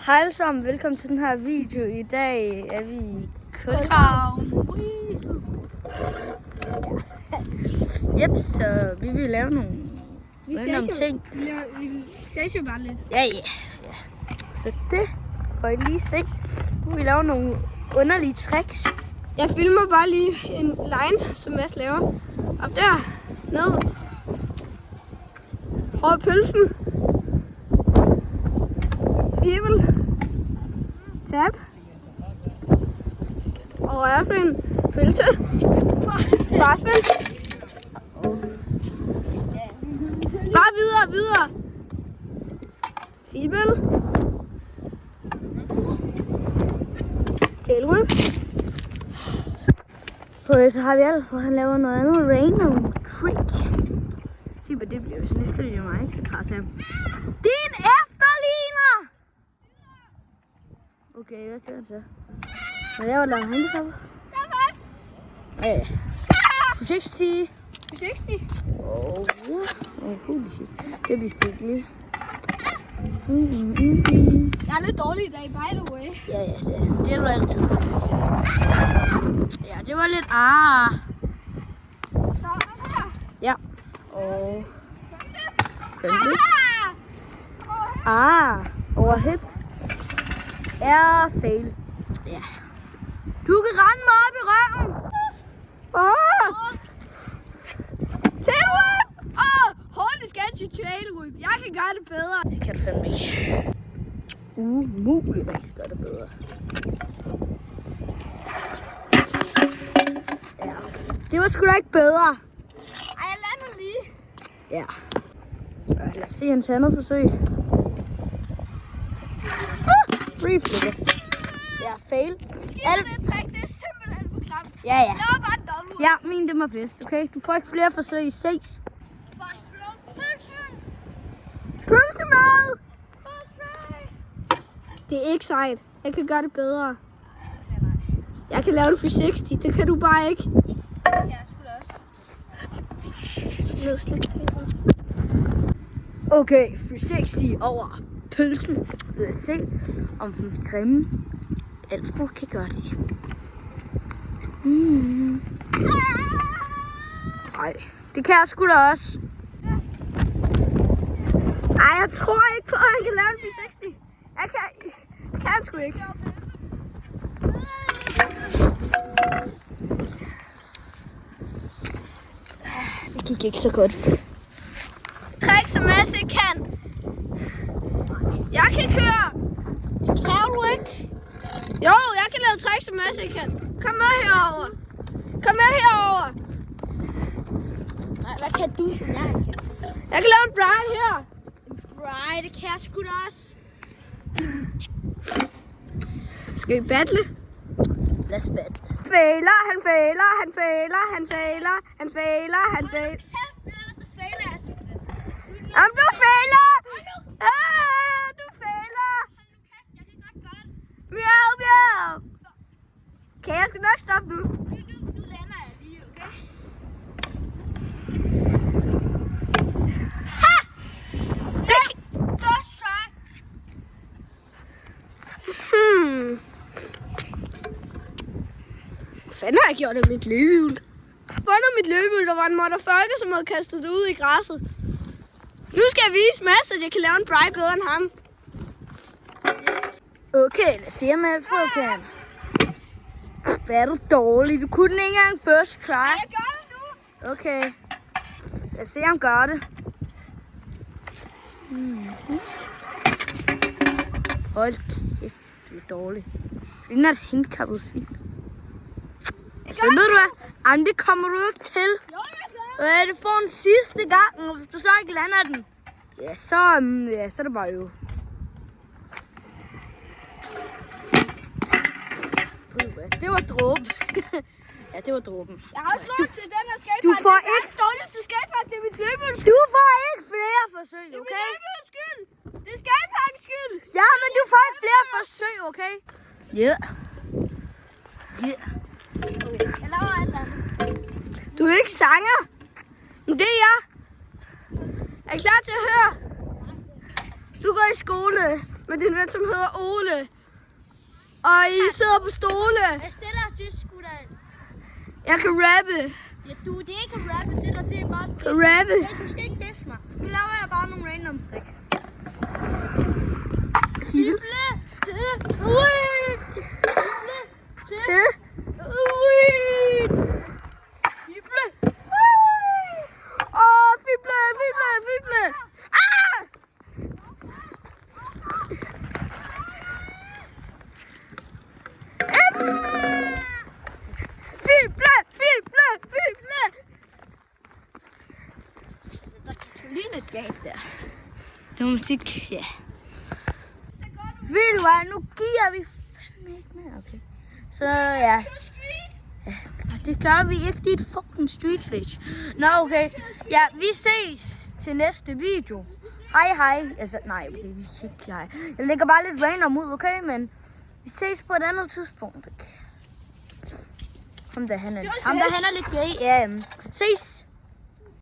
Hej alle sammen, velkommen til den her video. I dag er vi i København. Yep, så vi vil lave nogle ting. Vi ses jo bare lidt. Ja. Så det får I lige se. Nu vil vi lave nogle underlige tricks. Jeg filmer bare lige en line, som Mads laver. Op der, ned. Over pølsen. Fibel. Tab. Og ærflen. Pølse. Barsmænd. Bare videre. Fibel. Tailwhip. Så har vi alt, for han laver noget andet random trick. Se hvad det bliver, så det skal jeg mig ikke så krass af. Din efterligner! Okay, hvad kan han så? Hvad laver der? Handicap? Ja. 60. 60. Holy shit. Det bliver stikkeligt. Jeg er lidt dårlig i dag, by the way. Ja, det er du altid. Ja, det var lidt Så her. Ja. Og... over hip. Er fail. Ja. Du kan rende mig op i røven. Tailwhip! Holy sketchy tailwhip. Jeg kan gøre det bedre. Det kan du fandme ikke. Umuligt, at gøre det bedre. Ja. Det var sgu da ikke bedre. Ej, jeg lander lige. Ja. Lad os se hans andet forsøg. Free flicker. Ja, fail. Det trick, det er simpelthen for klamt. Ja. Jeg var bare dobbelt. Ja, min det var bedst, okay? Du får ikke flere forsøg i 6. Pølsemad! Det er ikke sejt. Jeg kan gøre det bedre. Jeg kan lave en 360. Det kan du bare ikke. Ja, sgu da også. Nedslip. Okay, 360 over pølsen. Lad os se, om den grimme Alfred kan gøre det. Nej, det kan jeg sgu da også. Ej, jeg tror ikke på, at han kan lave en 360. Jeg kan han sgu ikke. Det gik ikke så godt. Trick som Mads ikke kan. Jeg kan køre. Kan du ikke? Jo, jeg kan lave trick som Mads ikke kan. Kom med herover. Nej, hvad kan du, som jeg kan? Jeg kan lave en bride her. Nej, det kan jeg sgu da også. Skal vi battle? Lad os battle. Han failer. Jamen, du failer! Du failer! Miau. Okay, jeg skal nok stoppe nu. Nu lander jeg lige, okay? First try. Hvad fanden har jeg gjort af mit løbehjul? Fundet mit løbehjul, der var en motherfucker, som havde kastet det ud i græsset. Nu skal jeg vise Mads, at jeg kan lave en bride bedre end ham. Okay, lad os se, om Alfred kan. Hvad er du dårlig? Du kunne den ikke engang first try. Jeg gør det nu. Okay. Lad os se, om gør det. Hold kæft, det er dårligt. Det er et handicappet svin. Altså, ved du hvad? Jamen, det kommer du ikke til. Jo, jeg gør. Det får en sidste gang, og hvis du så ikke lander den, ja, så er det bare jo. Det var dråben. Ja, det var dråben. Jeg har også lov til den her skatepark. Du får det er ikke dårligste skatepark, det er mit løbehjuls skyld. Du får ikke flere forsøg, Det er okay? mit løbehjuls skyld. Det er skateparkens skyld. Ja, men du får ikke flere forsøg, okay? Ja. Ja. Jeg laver alt andet. Du er ikke sanger. Men det er jeg. Er I klar til at høre? Du går i skole med din ven, som hedder Ole. Og I sidder på stole. Jeg stiller tysk, gutter. Jeg kan rappe. Ja, det er ikke at rappe, det er bare... Kan rappe. Nej, du skal ikke disse mig. Nu laver jeg bare nogle random tricks. Fible. Til. Åh, fible. Ah! Fible. Der kan lige lidt galt der. Det var musik, ja. Ved du hvad, nu giver vi fandme ikke mere, okay? Så ja. Det gør vi ikke, dit fucking street fish. Nå, okay. Ja, vi ses til næste video. Hej. Altså, nej, okay, vi siger ikke hej. Jeg lægger bare lidt random ud, okay? Men vi ses på et andet tidspunkt, okay? Ham der, han er lidt gay. Ja, ses.